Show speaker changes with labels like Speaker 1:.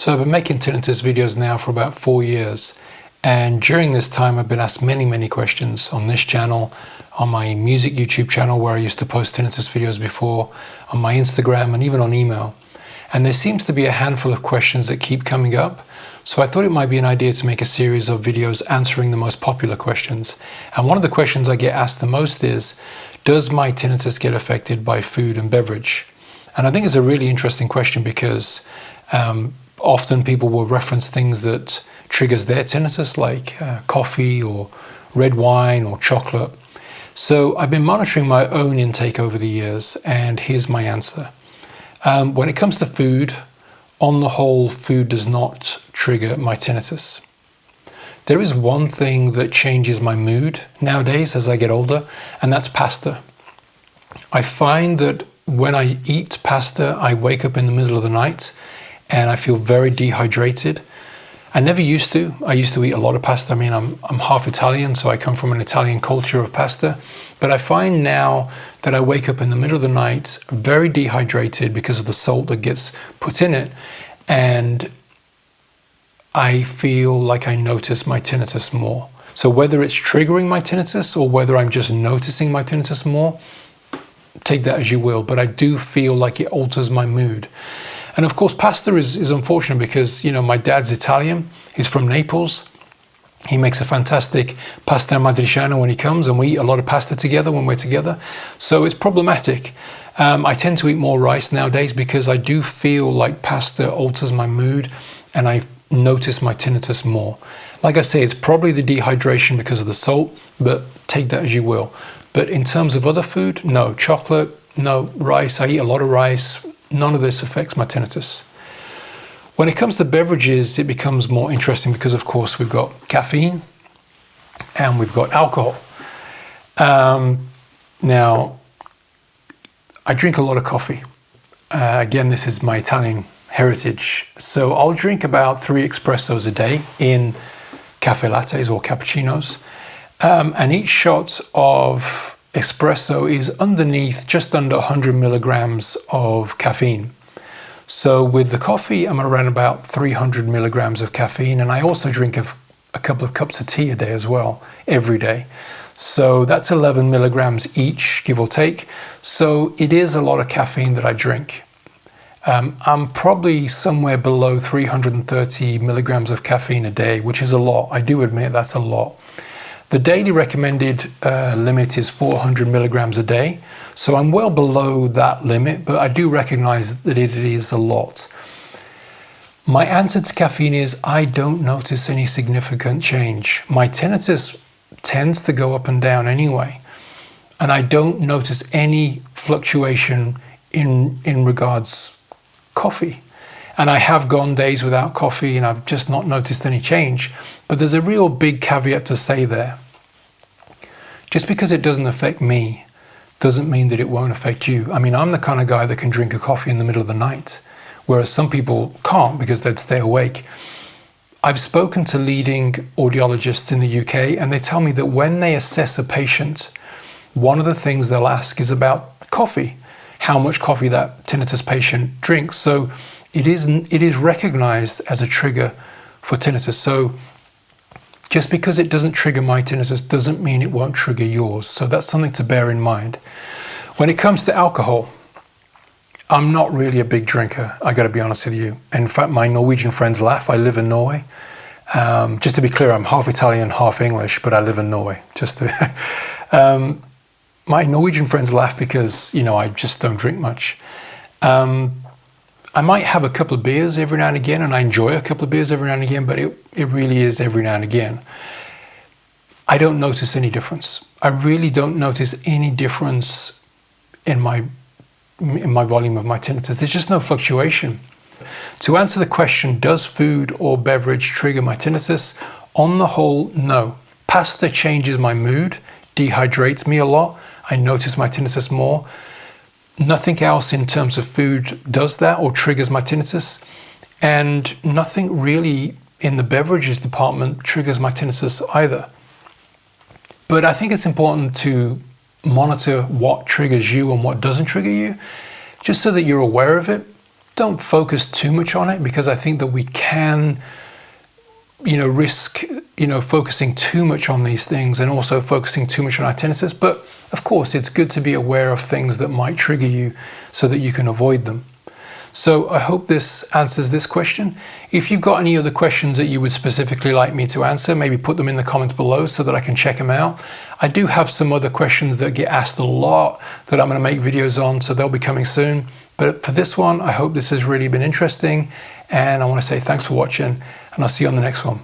Speaker 1: So I've been making tinnitus videos now for about 4 years, and during this time I've been asked many questions on this channel, on my music YouTube channel where I used to post tinnitus videos before, on my Instagram, and even on email. And there seems to be a handful of questions that keep coming up, so I thought it might be an idea to make a series of videos answering the most popular questions. And one of the questions I get asked the most is, does my tinnitus get affected by food and beverage? And I think it's a really interesting question because often people will reference things that triggers their tinnitus, like coffee or red wine or chocolate. So I've been monitoring my own intake over the years, and here's my answer. When it comes to food, on the whole, food does not trigger my tinnitus. There is one thing that changes my mood nowadays as I get older, and that's pasta. I find that when I eat pasta, I wake up in the middle of the night and I feel very dehydrated. I never used to. I used to eat a lot of pasta. I mean, I'm half Italian, so I come from an Italian culture of pasta. But I find now that I wake up in the middle of the night very dehydrated because of the salt that gets put in it. And I feel like I notice my tinnitus more. So whether it's triggering my tinnitus or whether I'm just noticing my tinnitus more, take that as you will. But I do feel like it alters my mood. And of course, pasta is unfortunate because, you know, my dad's Italian. He's from Naples. He makes a fantastic pasta matriciana when he comes, and we eat a lot of pasta together when we're together. So it's problematic. I tend to eat more rice nowadays because I do feel like pasta alters my mood and I notice my tinnitus more. Like I say, it's probably the dehydration because of the salt, but take that as you will. But in terms of other food, no. Chocolate, no. Rice, I eat a lot of rice. None of this affects my tinnitus. When it comes to beverages, it becomes more interesting because, of course, we've got caffeine and we've got alcohol. Now, I drink a lot of coffee. Again, this is my Italian heritage. So I'll drink about 3 espressos a day in cafe lattes or cappuccinos. And each shot of espresso is underneath just under 100 milligrams of caffeine. So with the coffee, I'm around about 300 milligrams of caffeine, and I also drink a couple of cups of tea a day as well, every day. So that's 11 milligrams each, give or take. So it is a lot of caffeine that I drink. I'm probably somewhere below 330 milligrams of caffeine a day, which is a lot. I do admit that's a lot. The daily recommended limit is 400 milligrams a day. So I'm well below that limit, but I do recognize that it is a lot. My answer to caffeine is I don't notice any significant change. My tinnitus tends to go up and down anyway, and I don't notice any fluctuation in regards coffee. And I have gone days without coffee and I've just not noticed any change. But there's a real big caveat to say there. Just because it doesn't affect me doesn't mean that it won't affect you. I mean, I'm the kind of guy that can drink a coffee in the middle of the night, whereas some people can't because they'd stay awake. I've spoken to leading audiologists in the UK, and they tell me that when they assess a patient, one of the things they'll ask is about coffee, how much coffee that tinnitus patient drinks. So it is recognized as a trigger for tinnitus. So just because it doesn't trigger my tinnitus doesn't mean it won't trigger yours. So that's something to bear in mind. When it comes to alcohol, I'm not really a big drinker, I gotta be honest with you. In fact, my Norwegian friends laugh. I live in Norway. Just to be clear, I'm half Italian, half English, but I live in Norway. My Norwegian friends laugh because, you know, I just don't drink much. I might have a couple of beers every now and again, and I enjoy a couple of beers every now and again, but it really is every now and again. I don't notice any difference. I really don't notice any difference in my volume of my tinnitus. There's just no fluctuation. To answer the question, does food or beverage trigger my tinnitus? On the whole, no. Pasta changes my mood, dehydrates me a lot. I notice my tinnitus more. Nothing else in terms of food does that or triggers my tinnitus. And nothing really in the beverages department triggers my tinnitus either. But I think it's important to monitor what triggers you and what doesn't trigger you, just so that you're aware of it. don't focus too much on it, because I think that we can, risk, focusing too much on these things and also focusing too much on our tinnitus. But of course, it's good to be aware of things that might trigger you so that you can avoid them. So I hope this answers this question. If you've got any other questions that you would specifically like me to answer, maybe put them in the comments below so that I can check them out. I do have some other questions that get asked a lot that I'm going to make videos on, so they'll be coming soon. But for this one, I hope this has really been interesting, and I want to say thanks for watching, and I'll see you on the next one.